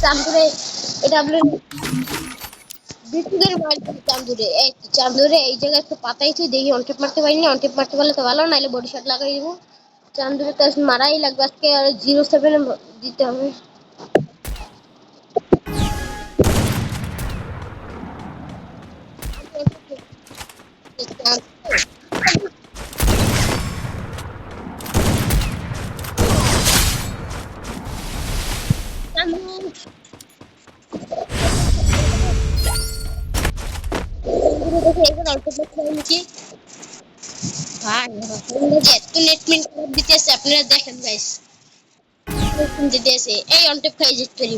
চান্দুরে এটা আপনার বিটুকের মাল চান্দুরে এই জায়গায় একটু পাতাই তুই দেখি অনটেপ মারতে পারিনি অনটেপ মারতে পারলে তো ভালো নাহলে বডি শট লাগাই দেবো চান্দুরে তো মারাই লাগবে আজকে আর 07 দিতে হবে আপনারা দেখেন গাইস দিতেছে এই অনটেপ খাই যেতে পারি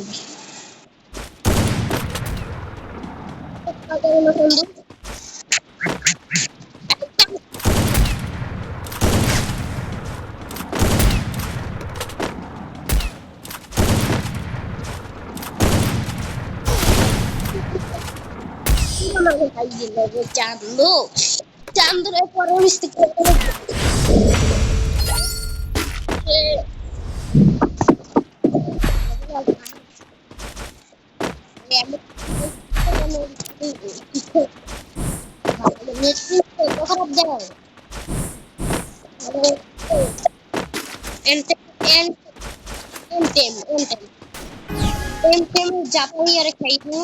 চান্দু চান্দুরে পরে মিস্টেক খারাপ যায় জাপানি আর খাইবো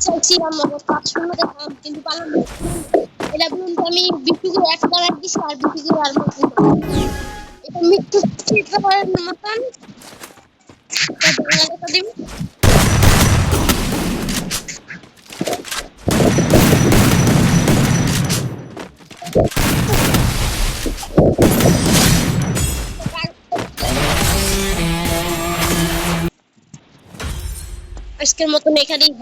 চাইছিলাম 5-0 দেখাম কিন্তু পারলাম না এটা বলুন আমি বিপিকে একটা রাখ দিছি আর বিপিকে আর এটা মৃত্যু চিত্রের মতন এটা দিন আজকের মতন এখানেই